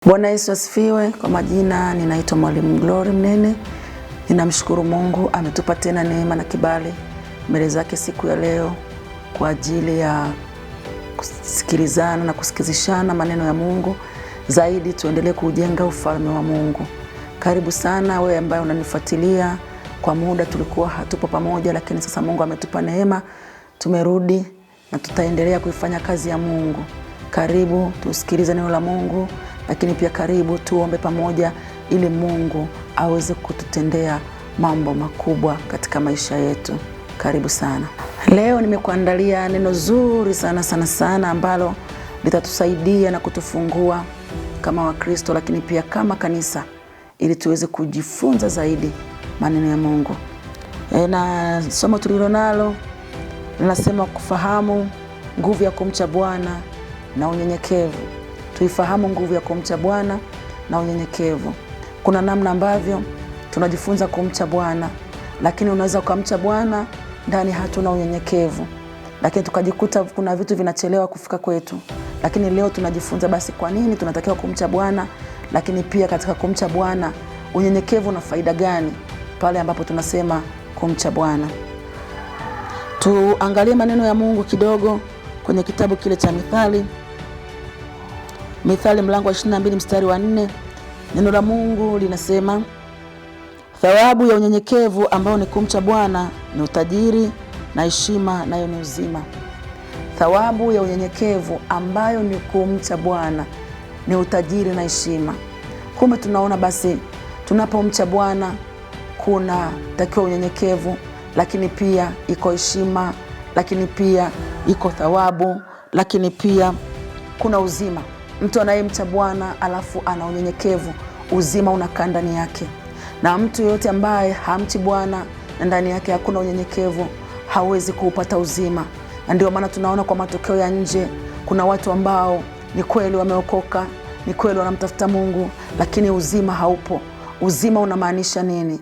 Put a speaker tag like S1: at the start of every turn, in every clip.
S1: Bwana Yesu asifiwe. Kwa majina ninaitwa Mwalimu Glory Mnene. Ninamshukuru Mungu ametupa tena neema na kibali mbele zake siku ya leo kwa ajili ya kusikilizana na kusikizishana maneno ya Mungu, zaidi tuendelee kujenga ufalme wa Mungu. Karibu sana wewe ambaye unanifuatilia. Kwa muda tulikuwa hatupo pamoja, lakini sasa Mungu ametupa neema, tumerudi na tutaendelea kuifanya kazi ya Mungu. Karibu tusikilize neno la Mungu, lakini pia karibu tuombe pamoja ili Mungu aweze kututendea mambo makubwa katika maisha yetu. Karibu sana. Leo nimekuandalia neno zuri sana ambalo litatusaidia na kutufungua kama Wakristo, lakini pia kama kanisa, ili tuweze kujifunza zaidi maneno ya Mungu. Na somo tulilo nalo linasema kufahamu nguvu ya kumcha Bwana na unyenyekevu. Tuifahamu nguvu ya kumcha Bwana na unyenyekevu. Kuna namna ambavyo tunajifunza kumcha Bwana, lakini unaweza kumcha Bwana ndani hatuna unyenyekevu, lakini tukajikuta kuna vitu vinachelewa kufika kwetu. Lakini leo tunajifunza basi kwa nini tunatakiwa kumcha Bwana, lakini pia katika kumcha Bwana unyenyekevu na faida gani pale ambapo tunasema kumcha Bwana. Tuangalie maneno ya Mungu kidogo kwenye kitabu kile cha Mithali mlango wa 22 mstari wa 4. Neno la Mungu linasema, thawabu ya unyenyekevu ambao ni kumcha Bwana ni utajiri na heshima, nayo ni uzima. Thawabu ya unyenyekevu ambayo ni kumcha Bwana ni utajiri na heshima. Kumbe tunaona basi tunapomcha Bwana kuna takiwa unyenyekevu, lakini pia iko heshima, lakini pia iko thawabu, lakini pia kuna uzima. Mtu anayemcha Bwana alafu ana unyenyekevu, uzima unakaa ndani yake. Na mtu yote ambaye hamchi Bwana na ndani yake hakuna unyenyekevu, hawezi kuupata uzima. Na ndio maana tunaona kwa matokeo ya nje, kuna watu ambao ni kweli wameokoka, ni kweli wanamtafuta Mungu, lakini uzima haupo. Uzima unamaanisha nini?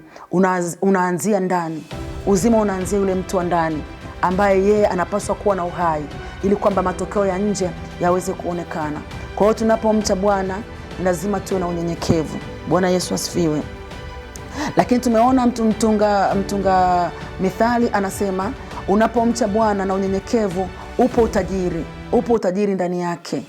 S1: Unaanzia ndani. Uzima unaanzia yule mtu wa ndani ambaye yeye anapaswa kuwa na uhai, ili kwamba matokeo ya nje yaweze kuonekana. Kwa hiyo tunapomcha Bwana lazima tuwe na unyenyekevu. Bwana Yesu asifiwe. Lakini tumeona mtunga Mithali anasema unapomcha Bwana na unyenyekevu upo utajiri ndani yake.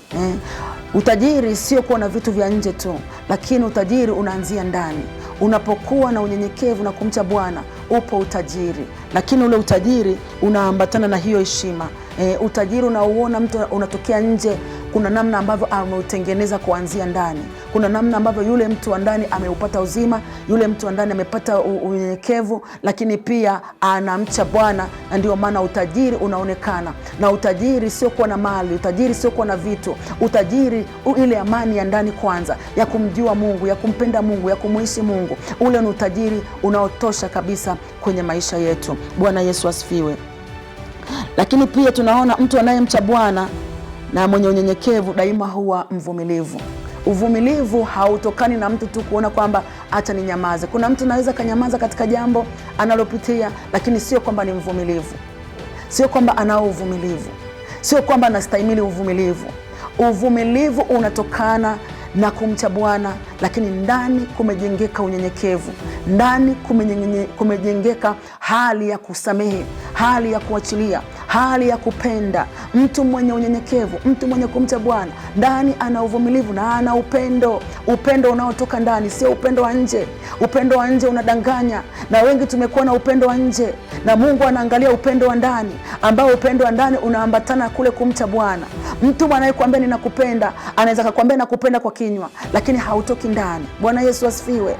S1: Utajiri sio kuwa na vitu vya nje tu, lakini utajiri unaanzia ndani. Unapokuwa na unyenyekevu na kumcha Bwana upo utajiri, lakini ule utajiri unaambatana na hiyo heshima. Utajiri unaouona mtu unatokea nje, kuna namna ambavyo ameutengeneza kuanzia ndani. Kuna namna ambavyo yule mtu wa ndani ameupata uzima, yule mtu wa ndani amepata unyenyekevu, lakini pia anamcha Bwana, na ndio maana utajiri unaonekana. Na utajiri sio kuwa na mali, utajiri sio kuwa na vitu. Utajiri ile amani ya ndani kwanza, ya kumjua Mungu, ya kumpenda Mungu, ya kumuishi Mungu. Ule ni utajiri unaotosha kabisa kwenye maisha yetu. Bwana Yesu asifiwe. Lakini pia tunaona mtu anayemcha Bwana na mwenye unyenyekevu daima huwa mvumilivu. Uvumilivu hautokani na mtu tu kuona kwamba acha ni nyamaze. Kuna mtu anaweza kanyamaza katika jambo analopitia, lakini sio kwamba ni mvumilivu. Sio kwamba anao uvumilivu. Sio kwamba anastahimili uvumilivu. Uvumilivu unatokana na kumcha Bwana, lakini ndani kumejengeka unyenyekevu. Ndani kumejengeka hali ya kusamehe, hali ya kuachilia, hali ya kupenda. Mtu mwenye unyenyekevu, mtu mwenye kumcha Bwana, ndani ana uvumilivu na ana upendo. Upendo unaotoka ndani, sio upendo wa nje. Upendo wa nje unadanganya, na wengi tumekuwa na upendo wa nje, na Mungu anaangalia upendo wa ndani, ambao upendo wa ndani unaambatana kule kumcha Bwana. Mtu anayekuambia ninakupenda, anaweza kukuambia nakupenda kwa kinywa, lakini hautoki ndani. Bwana Yesu asifiwe.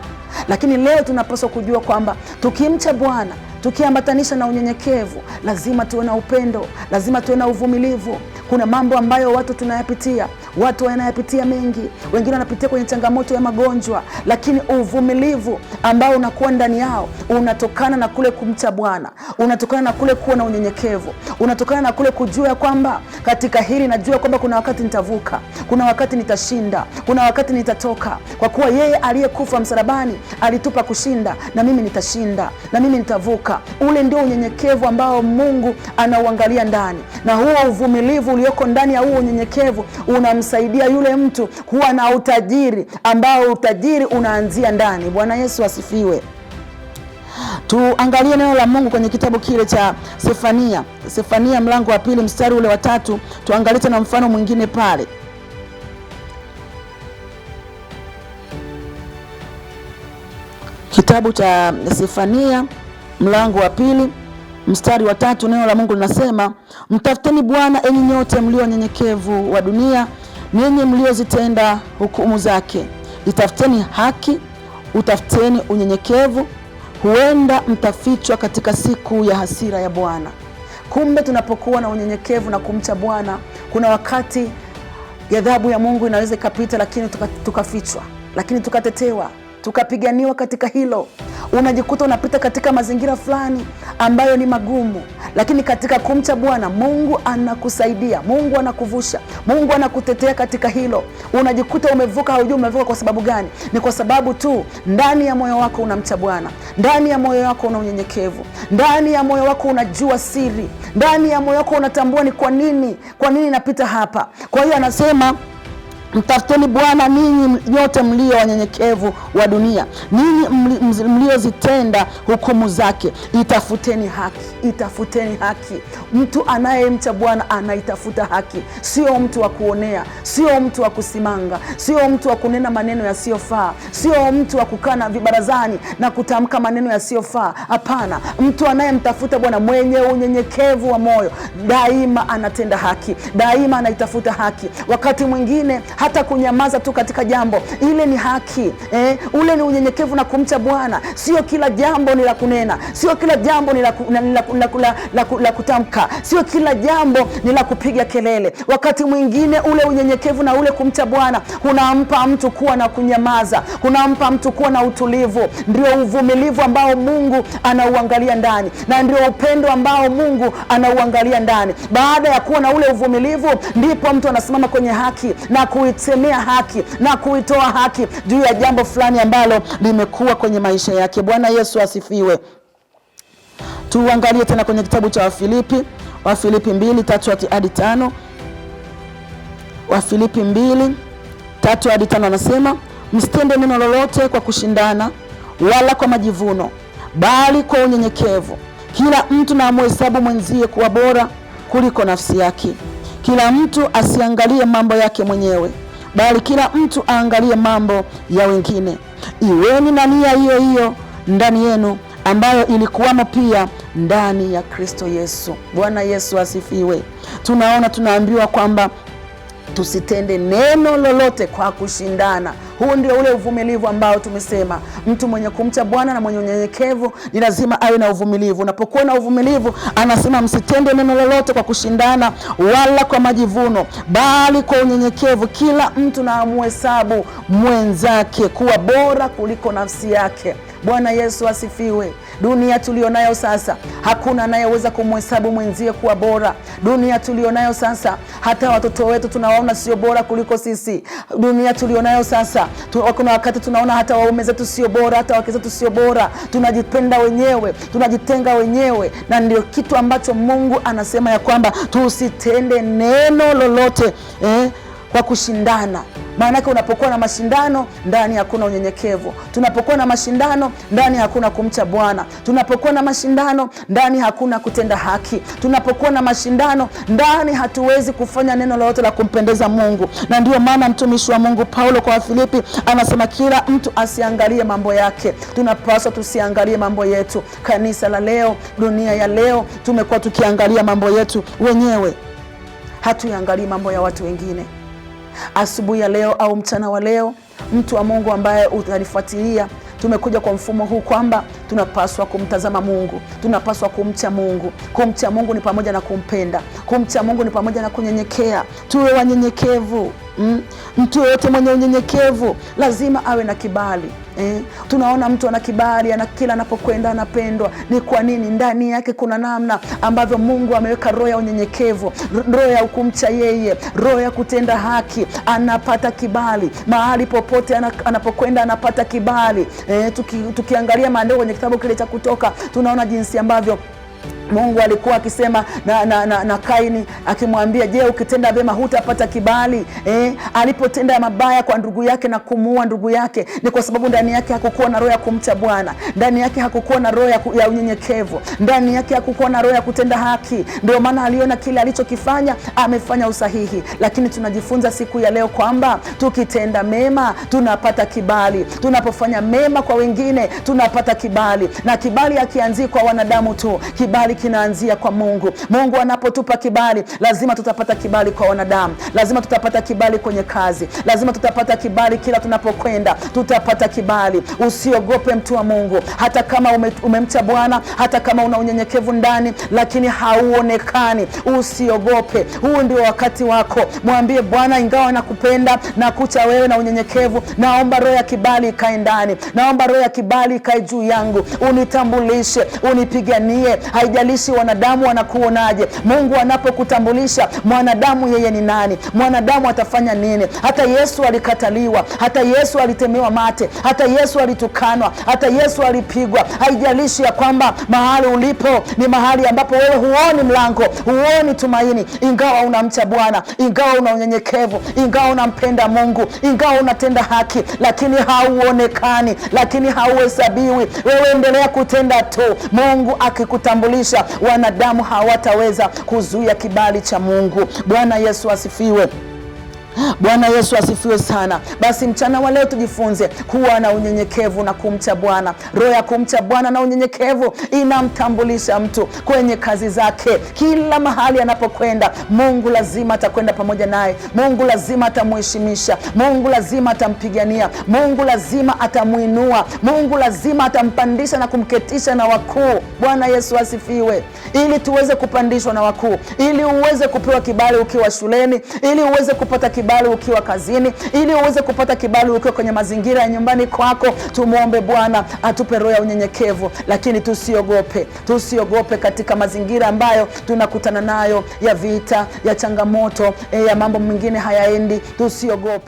S1: Lakini leo tunapaswa kujua kwamba tukimcha Bwana, tukiambatanisha na unyenyekevu, lazima tuwe na upendo, lazima tuwe na uvumilivu. Kuna mambo ambayo watu tunayapitia, watu wanayapitia mengi, wengine wanapitia kwenye changamoto ya magonjwa, lakini uvumilivu ambao unakuwa ndani yao unatokana na kule kumcha Bwana, unatokana na kule kuwa na unyenyekevu, unatokana na kule kujua kwamba katika hili najua kwamba kuna wakati nitavuka, kuna wakati nitashinda, kuna wakati nitatoka, kwa kuwa yeye aliyekufa msalabani alitupa kushinda, na mimi nitashinda, na mimi nitavuka. kuvuka. Ule ndio unyenyekevu ambao Mungu anauangalia ndani, na huo uvumilivu ulioko ndani ya huo unyenyekevu unamsaidia yule mtu kuwa na utajiri ambao utajiri unaanzia ndani. Bwana Yesu asifiwe. Tuangalie neno la Mungu kwenye kitabu kile cha Sefania mlango wa 2 mstari ule wa 3. Tuangalie tena mfano mwingine pale. Kitabu cha Sefania mlango wa 2 mstari wa 3, neno la Mungu linasema, mtafuteni Bwana enyi nyote mlio nyenyekevu wa dunia, ninyi mliozitenda hukumu zake. Itafuteni haki, utafuteni unyenyekevu, huenda mtafichwa katika siku ya hasira ya Bwana. Kumbe tunapokuwa na unyenyekevu na kumcha Bwana, kuna wakati ghadhabu ya Mungu inaweza ikapita, lakini tukafichwa, lakini tukatetewa, tukapiganiwa katika hilo. Unajikuta unapita katika mazingira fulani ambayo ni magumu, lakini katika kumcha Bwana Mungu anakusaidia, Mungu anakuvusha, Mungu anakutetea katika hilo. Unajikuta umevuka, haujui umevuka kwa sababu gani? Ni kwa sababu tu ndani ya moyo wako unamcha Bwana, ndani ya moyo wako una unyenyekevu, ndani ya moyo wako unajua siri, ndani ya moyo wako unatambua ni kwa nini napita hapa. Kwa hiyo anasema, mtafuteni Bwana ninyi nyote mlio wanyenyekevu wa dunia, ninyi mliozitenda hukumu zake. Itafuteni haki, itafuteni haki. Mtu anayemcha Bwana anaitafuta haki, sio mtu wa kuonea, sio mtu wa kusimanga, sio mtu wa kunena maneno yasiyofaa, sio mtu wa kukaa na vibarazani na kutamka maneno yasiyofaa. Hapana, mtu anayemtafuta Bwana mwenye unyenyekevu wa moyo daima anatenda haki, daima anaitafuta haki. Wakati mwingine hata kunyamaza tu katika jambo, ile ni haki. Ule ni unyenyekevu na kumcha Bwana. Sio kila jambo ni la kunena, sio kila jambo ni la kutamka, sio kila jambo ni la kupiga kelele. Wakati mwingine ule unyenyekevu na ule kumcha Bwana kunampa mtu kuwa na kunyamaza, kunampa mtu kuwa na utulivu. Ndio uvumilivu ambao Mungu anauangalia ndani, na ndio upendo ambao Mungu anauangalia ndani. Baada ya kuwa na ule uvumilivu, ndipo mtu anasimama kwenye haki na kuisemea haki na kuitoa haki juu ya jambo fulani ambalo limekuwa kwenye maisha yake. Bwana Yesu asifiwe. Tuangalie tena kwenye kitabu cha Wafilipi 2:3-5. Wafilipi 2:3-5 anasema, msitende neno lolote kwa kushindana wala kwa majivuno, bali kwa unyenyekevu kila mtu na amhesabu mwenzie kuwa bora kuliko nafsi yake. Kila mtu asiangalie mambo yake mwenyewe, bali kila mtu aangalie mambo ya wengine. Iweni na nia hiyo hiyo ndani yenu, ambayo ilikuwamo pia ndani ya Kristo Yesu. Bwana Yesu asifiwe. Tunaambiwa kwamba tusitende neno lolote kwa kushindana. Huu ndio ule uvumilivu ambao tumesema mtu mwenye kumcha Bwana na mwenye unyenyekevu ni lazima awe na uvumilivu. Unapokuwa na uvumilivu, anasema msitende neno lolote kwa kushindana wala kwa majivuno, bali kwa unyenyekevu kila mtu na amhesabu mwenzake kuwa bora kuliko nafsi yake. Bwana Yesu asifiwe. Dunia tulionayo sasa, hakuna anayeweza kumhesabu mwenzie kuwa bora. Dunia tulionayo sasa, hata watoto wetu tunawaona sio bora kuliko sisi. Dunia tulionayo sasa, kuna wakati tunaona hata waume zetu sio bora, hata wake zetu sio bora. Tunajipenda wenyewe, tunajitenga wenyewe, na ndio kitu ambacho Mungu anasema ya kwamba tusitende neno lolote kwa kushindana. Maanake unapokuwa na mashindano, ndani hakuna unyenyekevu. Tunapokuwa na mashindano, ndani hakuna kumcha Bwana. Tunapokuwa na mashindano, ndani hakuna kutenda haki. Tunapokuwa na mashindano, ndani hatuwezi kufanya neno lolote la kumpendeza Mungu. Na ndio maana mtumishi wa Mungu Paulo kwa Wafilipi anasema kila mtu asiangalie mambo yake. Tunapaswa tusiangalie mambo yetu. Kanisa la leo, dunia ya leo, tumekuwa tukiangalia mambo yetu wenyewe, hatuangalii mambo ya watu wengine. Asubuhi ya leo au mchana wa leo, mtu wa Mungu ambaye utanifuatilia, tumekuja kwa mfumo huu kwamba tunapaswa kumtazama Mungu, tunapaswa kumcha Mungu. Kumcha Mungu ni pamoja na kumpenda, kumcha Mungu ni pamoja na kunyenyekea. Tuwe wanyenyekevu. Mtu yoyote mwenye unyenyekevu lazima awe na kibali. Tunaona mtu ana kibali, kila anapokwenda anapendwa. Ni kwa nini? Ndani yake kuna namna ambavyo Mungu ameweka roho ya unyenyekevu, roho ya kumcha yeye, roho ya kutenda haki. Anapata kibali mahali popote anapokwenda, anapata kibali. Tukiangalia maandiko kwenye kitabu kile cha Kutoka, tunaona jinsi ambavyo Mungu alikuwa akisema na Kaini, akimwambia, je, ukitenda vyema hutapata kibali? Alipotenda mabaya kwa ndugu yake na kumuua ndugu yake, ni kwa sababu ndani yake hakukuwa na roho ya kumcha Bwana, ndani yake hakukuwa na roho ya unyenyekevu, ndani yake hakukuwa na roho ya kutenda haki. Ndio maana aliona kile alichokifanya amefanya usahihi. Lakini tunajifunza siku ya leo kwamba tukitenda mema tunapata kibali, tunapofanya mema kwa wengine tunapata kibali. Na kibali hakianzii kwa wanadamu tu, kibali kinaanzia kwa Mungu. Mungu anapotupa kibali, lazima tutapata kibali kwa wanadamu, lazima tutapata kibali kwenye kazi, lazima tutapata kibali kila tunapokwenda, tutapata kibali. Usiogope mtu wa Mungu, hata kama umemcha Bwana, hata kama una unyenyekevu ndani lakini hauonekani, usiogope. Huu ndio wakati wako. Mwambie Bwana, ingawa nakupenda na kucha wewe na unyenyekevu, naomba roho ya kibali ikae ndani, naomba roho ya kibali ikae juu yangu, unitambulishe, unipiganie. Haijalishi wanadamu wanakuonaje. Mungu anapokutambulisha mwanadamu yeye ni nani, mwanadamu atafanya nini? Hata Yesu alikataliwa, hata Yesu alitemewa mate, hata Yesu alitukanwa, hata Yesu alipigwa. Haijalishi ya kwamba mahali ulipo ni mahali ambapo wewe huoni mlango, huoni tumaini, ingawa unamcha Bwana, ingawa una unyenyekevu, ingawa unampenda Mungu, ingawa unatenda haki, lakini hauonekani, lakini hauhesabiwi. Wewe endelea kutenda tu. Mungu akikutambulisha, wanadamu hawataweza kuzuia kibali cha Mungu. Bwana Yesu asifiwe. Bwana Yesu asifiwe sana. Basi mchana wa leo tujifunze kuwa na unyenyekevu na kumcha Bwana. Roho ya kumcha Bwana na unyenyekevu inamtambulisha mtu kwenye kazi zake. Kila mahali anapokwenda, Mungu lazima atakwenda pamoja naye. Mungu lazima atamheshimisha. Mungu lazima atampigania. Mungu lazima atamuinua. Mungu lazima atampandisha na kumketisha na wakuu. Bwana Yesu asifiwe. Ili tuweze kupandishwa na wakuu, ili uweze kupewa kibali ukiwa shuleni, ili uweze kupata kibali ukiwa kazini, ili uweze kupata kibali ukiwa kwenye mazingira ya nyumbani kwako, tumuombe Bwana atupe roho ya unyenyekevu. Lakini tusiogope katika mazingira ambayo tunakutana nayo ya vita, ya changamoto, ya mambo mengine hayaendi. Tusiogope.